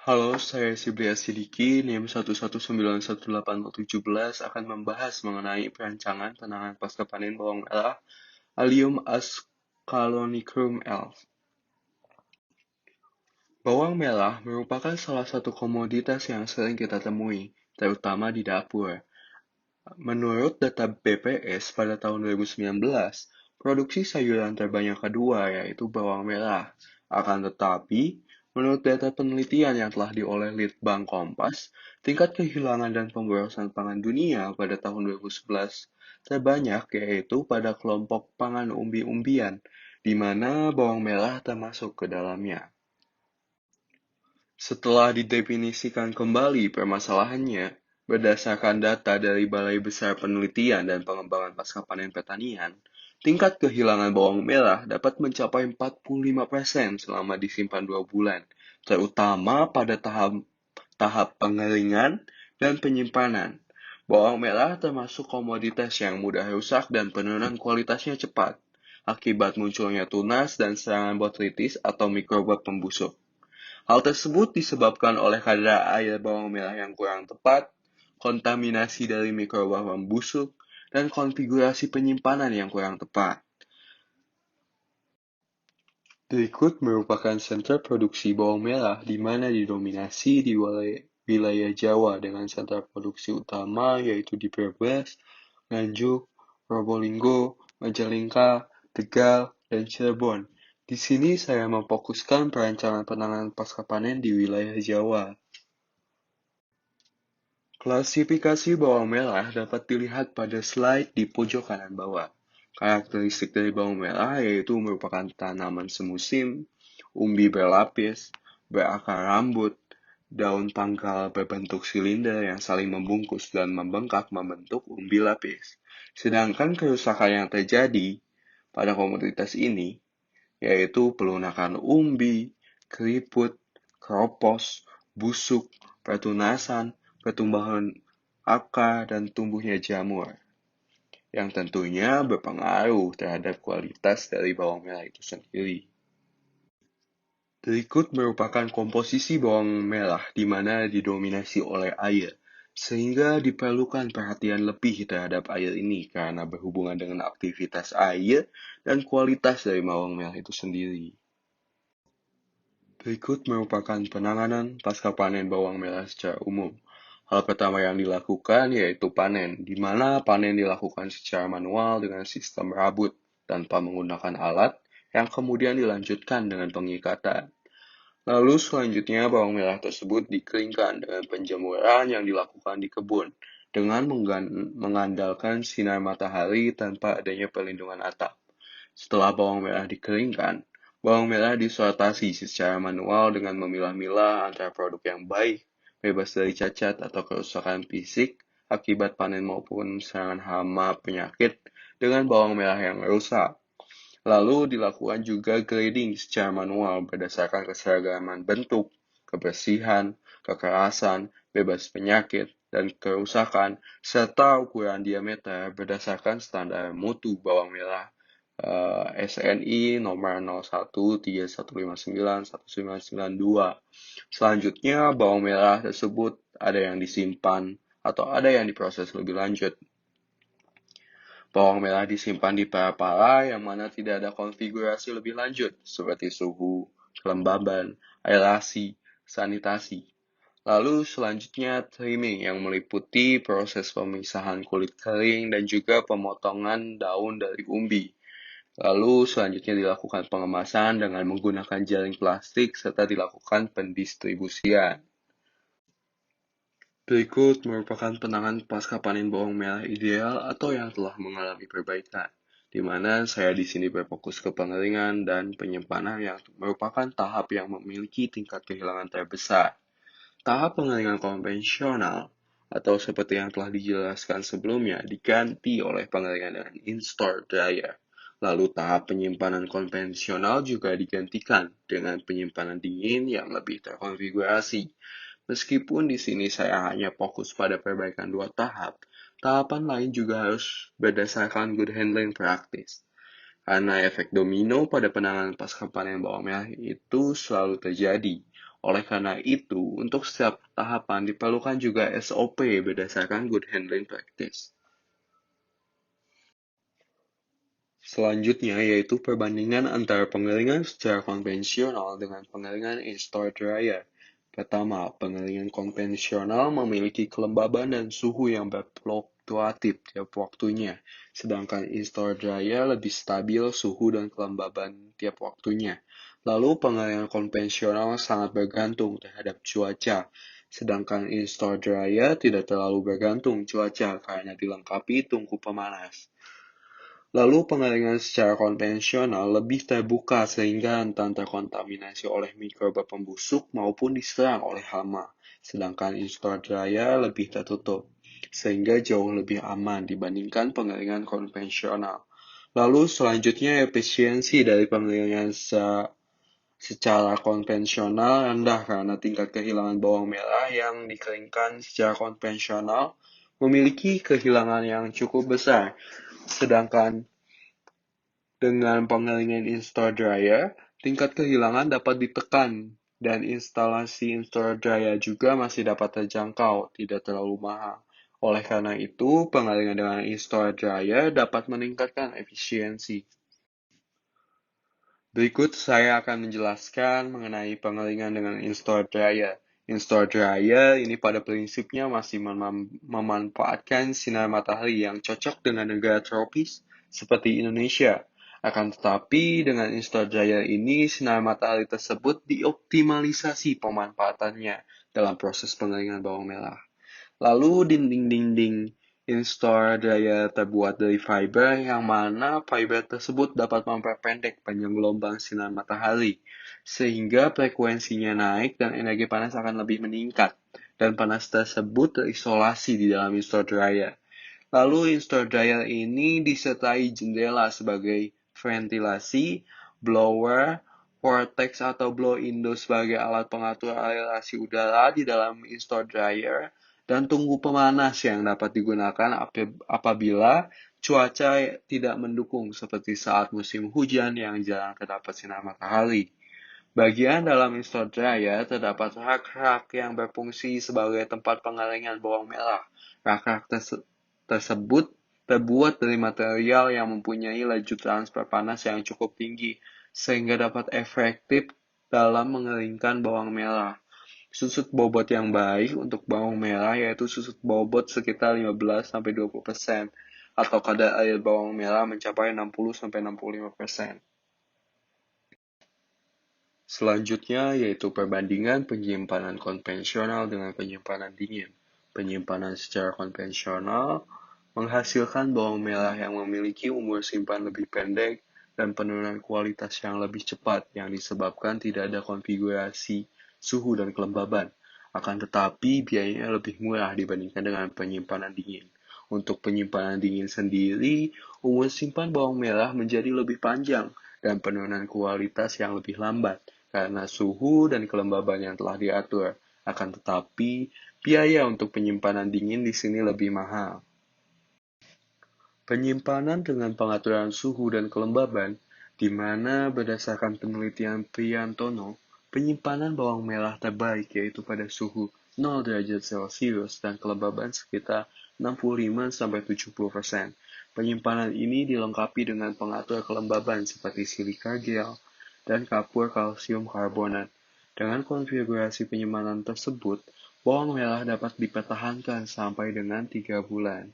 Halo, saya Siblia Sidiki, NIM 1191817 akan membahas mengenai perancangan penanganan pasca panen bawang merah Allium ascalonicum L. Bawang merah merupakan salah satu komoditas yang sering kita temui, terutama di dapur. Menurut data BPS pada tahun 2019, produksi sayuran terbanyak kedua yaitu bawang merah. Akan tetapi, menurut data penelitian yang telah diolah Litbang Kompas, tingkat kehilangan dan pemborosan pangan dunia pada tahun 2011 terbanyak yaitu pada kelompok pangan umbi-umbian, di mana bawang merah termasuk ke dalamnya. Setelah didefinisikan kembali permasalahannya, berdasarkan data dari Balai Besar Penelitian dan Pengembangan Pascapanen Pertanian, tingkat kehilangan bawang merah dapat mencapai 45% selama disimpan 2 bulan, terutama pada tahap pengeringan dan penyimpanan. Bawang merah termasuk komoditas yang mudah rusak dan penurunan kualitasnya cepat, akibat munculnya tunas dan serangan botrytis atau mikroba pembusuk. Hal tersebut disebabkan oleh kadar air bawang merah yang kurang tepat, kontaminasi dari mikroba pembusuk, dan konfigurasi penyimpanan yang kurang tepat. Berikut merupakan sentra produksi bawang merah di mana didominasi di wilayah Jawa dengan sentra produksi utama yaitu di Brebes, Nganjuk, Probolinggo, Majalengka, Tegal, dan Cirebon. Di sini saya memfokuskan perancangan penanganan pasca panen di wilayah Jawa. Klasifikasi bawang merah dapat dilihat pada slide di pojok kanan bawah. Karakteristik dari bawang merah yaitu merupakan tanaman semusim, umbi berlapis, berakar rambut, daun tanggal berbentuk silinder yang saling membungkus dan membengkak membentuk umbi lapis. Sedangkan kerusakan yang terjadi pada komoditas ini yaitu pelunakan umbi, keriput, keropos, busuk, pertunasan, pertumbuhan akar, dan tumbuhnya jamur, yang tentunya berpengaruh terhadap kualitas dari bawang merah itu sendiri. Berikut merupakan komposisi bawang merah di mana didominasi oleh air, sehingga diperlukan perhatian lebih terhadap air ini karena berhubungan dengan aktivitas air dan kualitas dari bawang merah itu sendiri. Berikut merupakan penanganan pasca panen bawang merah secara umum. Hal pertama yang dilakukan yaitu panen, di mana panen dilakukan secara manual dengan sistem rabut tanpa menggunakan alat, yang kemudian dilanjutkan dengan pengikatan. Lalu selanjutnya bawang merah tersebut dikeringkan dengan penjemuran yang dilakukan di kebun, dengan mengandalkan sinar matahari tanpa adanya perlindungan atap. Setelah bawang merah dikeringkan, bawang merah disortasi secara manual dengan memilah-milah antara produk yang baik, bebas dari cacat atau kerusakan fisik akibat panen maupun serangan hama penyakit dengan bawang merah yang rusak. Lalu dilakukan juga grading secara manual berdasarkan keseragaman bentuk, kebersihan, kekerasan, bebas penyakit, dan kerusakan, serta ukuran diameter berdasarkan standar mutu bawang merah SNI nomor 0131591992. Selanjutnya, bawang merah tersebut ada yang disimpan atau ada yang diproses lebih lanjut. Bawang merah disimpan di para yang mana tidak ada konfigurasi lebih lanjut, seperti suhu, kelembaban, aerasi, sanitasi. Lalu selanjutnya trimming yang meliputi proses pemisahan kulit kering dan juga pemotongan daun dari umbi. Lalu selanjutnya dilakukan pengemasan dengan menggunakan jaring plastik serta dilakukan pendistribusian. Berikut merupakan penanganan pasca panen bawang merah ideal atau yang telah mengalami perbaikan, di mana saya di sini berfokus ke pengeringan dan penyimpanan yang merupakan tahap yang memiliki tingkat kehilangan terbesar. Tahap pengeringan konvensional atau seperti yang telah dijelaskan sebelumnya diganti oleh pengeringan dengan in-store dryer. Lalu tahap penyimpanan konvensional juga digantikan dengan penyimpanan dingin yang lebih terkonfigurasi. Meskipun di sini saya hanya fokus pada perbaikan 2 tahap, tahapan lain juga harus berdasarkan good handling practice. Karena efek domino pada penanganan pasca panen bawang merah itu selalu terjadi. Oleh karena itu, untuk setiap tahapan diperlukan juga SOP berdasarkan Good Handling Practice. Selanjutnya yaitu perbandingan antara pengeringan secara konvensional dengan pengeringan in-store dryer. Pertama, pengeringan konvensional memiliki kelembaban dan suhu yang berfluktuatif tiap waktunya, sedangkan in-store dryer lebih stabil suhu dan kelembaban tiap waktunya. Lalu pengeringan konvensional sangat bergantung terhadap cuaca, sedangkan in-store dryer tidak terlalu bergantung cuaca karena dilengkapi tungku pemanas. Lalu pengeringan secara konvensional lebih terbuka sehingga rentan terkontaminasi oleh mikroba pembusuk maupun diserang oleh hama, sedangkan in-store dryer lebih tertutup, sehingga jauh lebih aman dibandingkan pengeringan konvensional. Lalu selanjutnya efisiensi dari pengeringan secara konvensional rendah karena tingkat kehilangan bawang merah yang dikeringkan secara konvensional memiliki kehilangan yang cukup besar, sedangkan dengan pengeringan in-store dryer, tingkat kehilangan dapat ditekan dan instalasi in-store dryer juga masih dapat terjangkau, tidak terlalu mahal. Oleh karena itu, pengeringan dengan in-store dryer dapat meningkatkan efisiensi. Berikut saya akan menjelaskan mengenai pengeringan dengan in-store dryer. In-store dryer ini pada prinsipnya masih memanfaatkan sinar matahari yang cocok dengan negara tropis seperti Indonesia. Akan tetapi, dengan in-store dryer ini, sinar matahari tersebut dioptimalisasi pemanfaatannya dalam proses pengeringan bawang merah. Lalu dinding-dinding in-store dryer terbuat dari fiber yang mana fiber tersebut dapat memperpendek panjang gelombang sinar matahari, sehingga frekuensinya naik dan energi panas akan lebih meningkat, dan panas tersebut terisolasi di dalam in-store dryer. Lalu in-store dryer ini disertai jendela sebagai ventilasi, blower, vortex atau blow window sebagai alat pengatur aerasi udara di dalam in-store dryer, dan tunggu pemanas yang dapat digunakan apabila cuaca tidak mendukung seperti saat musim hujan yang jarang terdapat sinar matahari. Bagian dalam in-store dryer terdapat rak-rak yang berfungsi sebagai tempat pengeringan bawang merah. Rak-rak tersebut terbuat dari material yang mempunyai laju transfer panas yang cukup tinggi, sehingga dapat efektif dalam mengeringkan bawang merah. Susut bobot yang baik untuk bawang merah yaitu susut bobot sekitar 15-20%, atau kadar air bawang merah mencapai 60-65%. Selanjutnya yaitu perbandingan penyimpanan konvensional dengan penyimpanan dingin. Penyimpanan secara konvensional menghasilkan bawang merah yang memiliki umur simpan lebih pendek dan penurunan kualitas yang lebih cepat yang disebabkan tidak ada konfigurasi suhu dan kelembaban. Akan tetapi biayanya lebih murah dibandingkan dengan penyimpanan dingin. Untuk penyimpanan dingin sendiri, umur simpan bawang merah menjadi lebih panjang dan penurunan kualitas yang lebih lambat karena suhu dan kelembaban yang telah diatur. Akan tetapi, biaya untuk penyimpanan dingin di sini lebih mahal. Penyimpanan dengan pengaturan suhu dan kelembaban, di mana berdasarkan penelitian Priantono, penyimpanan bawang merah terbaik yaitu pada suhu 0 derajat Celcius dan kelembaban sekitar 65-70%. Penyimpanan ini dilengkapi dengan pengatur kelembaban seperti silika gel dan kapur kalsium karbonat. Dengan konfigurasi penyimpanan tersebut, bawang merah dapat dipertahankan sampai dengan 3 bulan.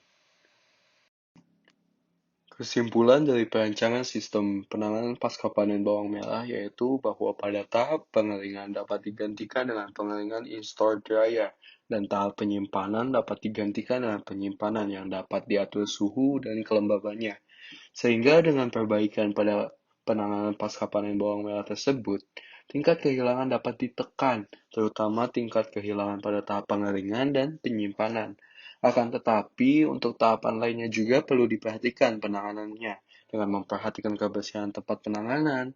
Kesimpulan dari perancangan sistem penanganan pasca panen bawang merah yaitu bahwa pada tahap pengeringan dapat digantikan dengan pengeringan in-store dryer dan tahap penyimpanan dapat digantikan dengan penyimpanan yang dapat diatur suhu dan kelembabannya. Sehingga dengan perbaikan pada penanganan pasca panen bawang merah tersebut, tingkat kehilangan dapat ditekan, terutama tingkat kehilangan pada tahap pengeringan dan penyimpanan. Akan tetapi, untuk tahapan lainnya juga perlu diperhatikan penanganannya, dengan memperhatikan kebersihan tempat penanganan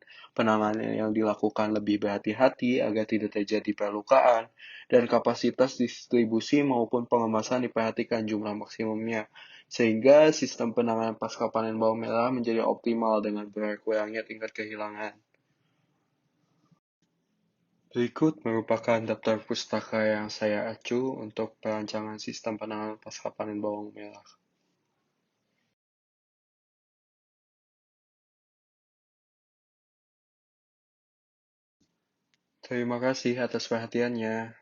yang dilakukan lebih berhati-hati agar tidak terjadi perlukaan, dan kapasitas distribusi maupun pengemasan diperhatikan jumlah maksimumnya, sehingga sistem penanganan pasca panen bawang merah menjadi optimal dengan berkurangnya tingkat kehilangan. Berikut merupakan daftar pustaka yang saya acu untuk perancangan sistem penanganan pasca panen bawang merah. Terima kasih atas perhatiannya.